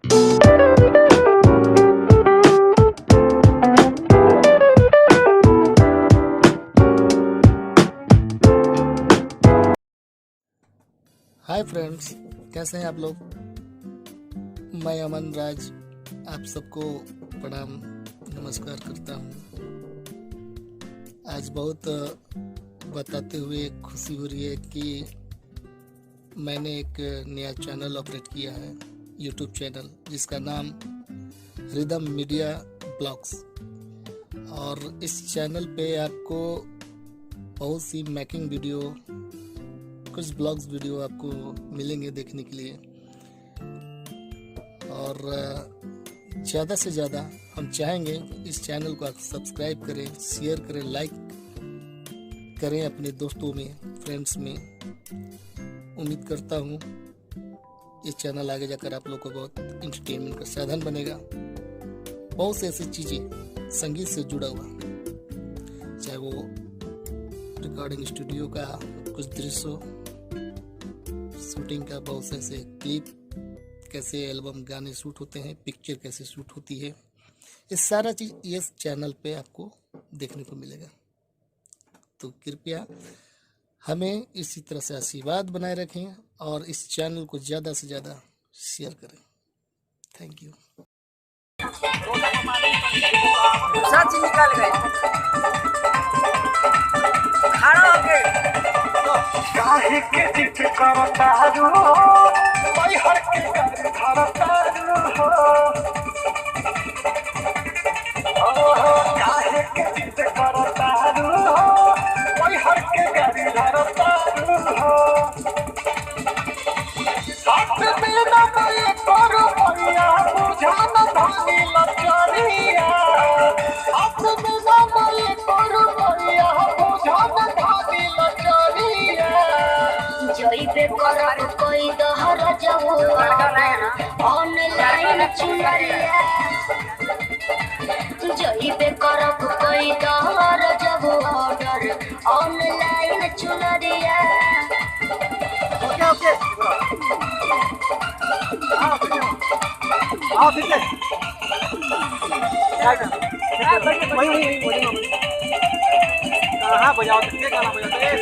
Hi friends, कैसे हैं आप लोग। मैं अमन राज आप सबको प्रणाम नमस्कार करता हूं। आज बहुत बताते हुए खुशी हो रही है कि मैंने एक नया चैनल ऑपरेट किया है, यूट्यूब चैनल, जिसका नाम रिदम मीडिया ब्लॉग्स। और इस चैनल पे आपको बहुत सी मेकिंग वीडियो, कुछ ब्लॉग्स वीडियो आपको मिलेंगे देखने के लिए। और ज़्यादा से ज़्यादा हम चाहेंगे इस चैनल को आप सब्सक्राइब करें, शेयर करें, लाइक करें अपने दोस्तों में, फ्रेंड्स में। उम्मीद करता हूँ इस चैनल आगे जाकर आप लोग को बहुत इंटरटेनमेंट का साधन बनेगा। बहुत से ऐसी चीज़ें संगीत से जुड़ा हुआ, चाहे वो रिकॉर्डिंग स्टूडियो का कुछ दृश्य हो, शूटिंग का, बहुत से ऐसे क्लिप, कैसे एल्बम गाने शूट होते हैं, पिक्चर कैसे शूट होती है, ये सारा चीज़ इस चैनल पे आपको देखने को मिलेगा। तो कृपया हमें इसी तरह से आशीर्वाद बनाए रखें और इस चैनल को ज़्यादा से ज़्यादा शेयर करें। Thank you. सच निकल गए खड़ा होके काहे के जित करता रू मैं हर के कर धरता रू काहे के जित करता रू मैं हर के कर धरता रू साथ में ना मैं करो भैया बुझान धानी लचरिया साथ में ना मैं करो भैया बुझान धानी लचरिया जइबे करब कोई दहर जबो ऑनलाइन चुनरिया जइबे करब कोई दहर जबो ऑर्डर ऑनलाइन चुनरिया। ओके आओ ठीक है वही हाँ बजाओ कितने गाना बजाते हैं।